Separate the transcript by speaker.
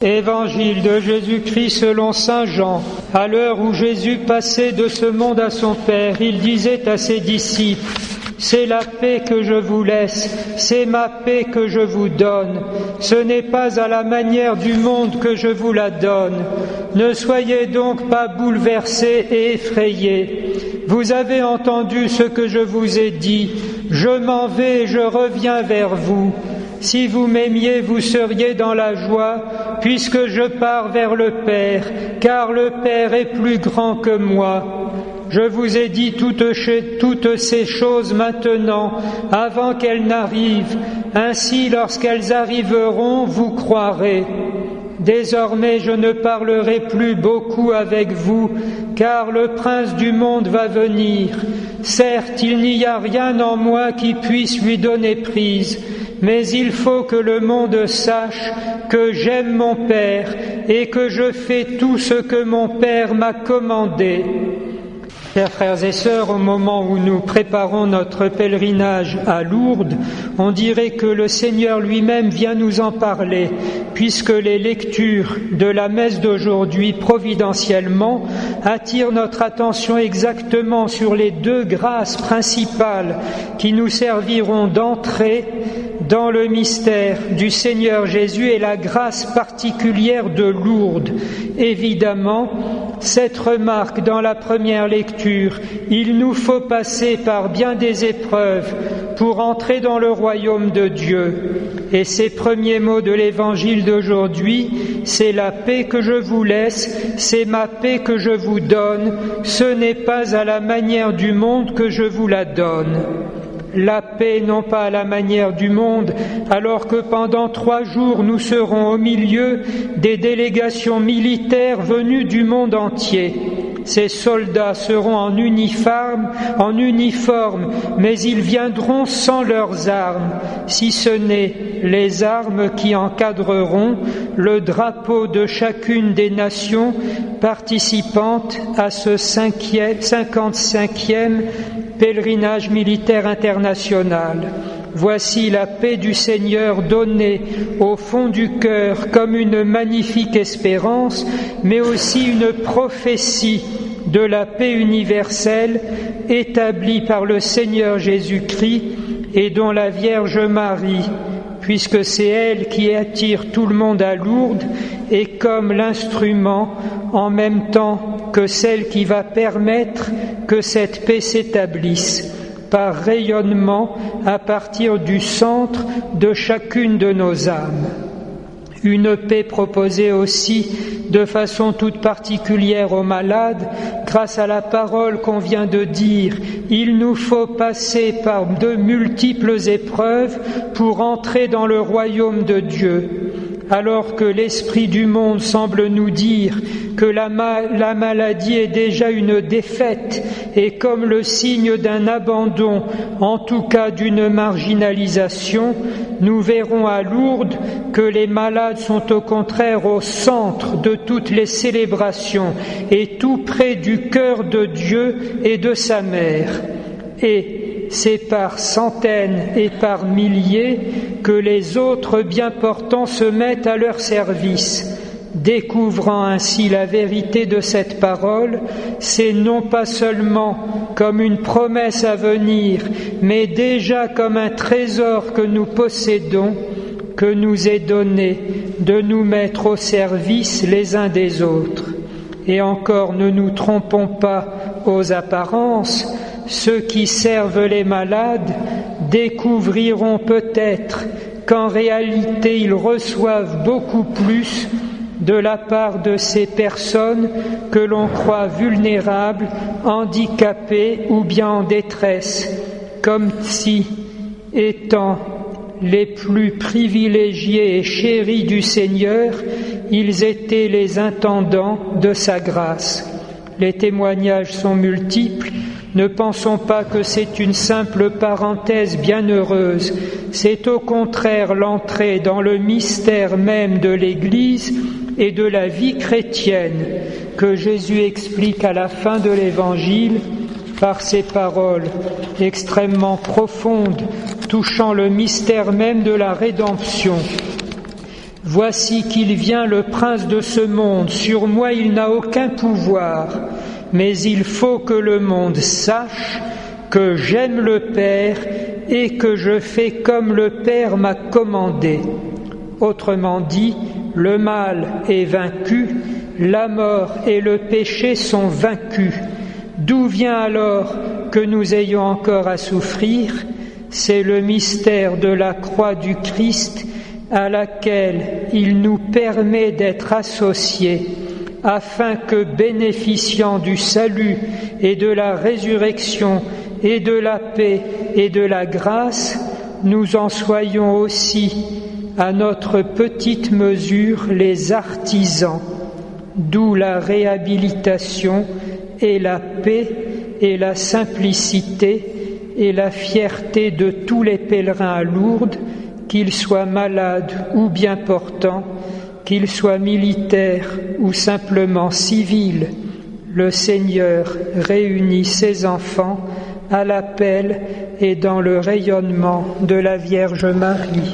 Speaker 1: Évangile de Jésus-Christ selon saint Jean. À l'heure où Jésus passait de ce monde à son Père, il disait à ses disciples: « C'est la paix que je vous laisse, c'est ma paix que je vous donne. Ce n'est pas à la manière du monde que je vous la donne. Ne soyez donc pas bouleversés et effrayés. Vous avez entendu ce que je vous ai dit. Je m'en vais et je reviens vers vous. Si vous m'aimiez, vous seriez dans la joie, puisque je pars vers le Père, car le Père est plus grand que moi. Je vous ai dit toutes ces choses maintenant, avant qu'elles n'arrivent. Ainsi, lorsqu'elles arriveront, vous croirez. Désormais, je ne parlerai plus beaucoup avec vous, car le prince du monde va venir. Certes, il n'y a rien en moi qui puisse lui donner prise, mais il faut que le monde sache que j'aime mon Père et que je fais tout ce que mon Père m'a commandé. » Chers frères et sœurs, au moment où nous préparons notre pèlerinage à Lourdes, on dirait que le Seigneur lui-même vient nous en parler, puisque les lectures de la messe d'aujourd'hui, providentiellement, attirent notre attention exactement sur les deux grâces principales qui nous serviront d'entrée dans le mystère du Seigneur Jésus et la grâce particulière de Lourdes. Évidemment, cette remarque dans la première lecture: il nous faut passer par bien des épreuves pour entrer dans le royaume de Dieu. Et ces premiers mots de l'évangile d'aujourd'hui: c'est la paix que je vous laisse, c'est ma paix que je vous donne, ce n'est pas à la manière du monde que je vous la donne. La paix non pas à la manière du monde, alors que pendant 3 jours nous serons au milieu des délégations militaires venues du monde entier. Ces soldats seront en uniforme, mais ils viendront sans leurs armes, si ce n'est les armes qui encadreront le drapeau de chacune des nations participantes à ce 55e pèlerinage militaire international. Voici la paix du Seigneur donnée au fond du cœur comme une magnifique espérance, mais aussi une prophétie de la paix universelle établie par le Seigneur Jésus-Christ et dont la Vierge Marie, puisque c'est elle qui attire tout le monde à Lourdes, est comme l'instrument en même temps que celle qui va permettre que cette paix s'établisse par rayonnement à partir du centre de chacune de nos âmes. Une paix proposée aussi de façon toute particulière aux malades, grâce à la parole qu'on vient de dire. Il nous faut passer par de multiples épreuves pour entrer dans le royaume de Dieu. Alors que l'esprit du monde semble nous dire que la maladie est déjà une défaite et comme le signe d'un abandon, en tout cas d'une marginalisation, nous verrons à Lourdes que les malades sont au contraire au centre de toutes les célébrations et tout près du cœur de Dieu et de sa mère. Et c'est par centaines et par milliers que les autres bien portants se mettent à leur service. Découvrant ainsi la vérité de cette parole, c'est non pas seulement comme une promesse à venir, mais déjà comme un trésor que nous possédons, que nous est donné de nous mettre au service les uns des autres. Et encore, ne nous trompons pas aux apparences. Ceux qui servent les malades découvriront peut-être qu'en réalité ils reçoivent beaucoup plus de la part de ces personnes que l'on croit vulnérables, handicapées ou bien en détresse, comme si, étant les plus privilégiés et chéris du Seigneur, ils étaient les intendants de sa grâce. Les témoignages sont multiples. Ne pensons pas que c'est une simple parenthèse bienheureuse, c'est au contraire l'entrée dans le mystère même de l'Église et de la vie chrétienne que Jésus explique à la fin de l'Évangile par ces paroles extrêmement profondes touchant le mystère même de la rédemption. Voici qu'il vient le prince de ce monde, sur moi il n'a aucun pouvoir, mais il faut que le monde sache que j'aime le Père et que je fais comme le Père m'a commandé. Autrement dit, le mal est vaincu, la mort et le péché sont vaincus. D'où vient alors que nous ayons encore à souffrir? C'est le mystère de la croix du Christ à laquelle il nous permet d'être associés, afin que, bénéficiant du salut et de la résurrection et de la paix et de la grâce, nous en soyons aussi, à notre petite mesure, les artisans, d'où la réhabilitation et la paix et la simplicité et la fierté de tous les pèlerins à Lourdes, qu'ils soient malades ou bien portants, qu'ils soient militaires ou simplement civils. Le Seigneur réunit ses enfants à l'appel et dans le rayonnement de la Vierge Marie.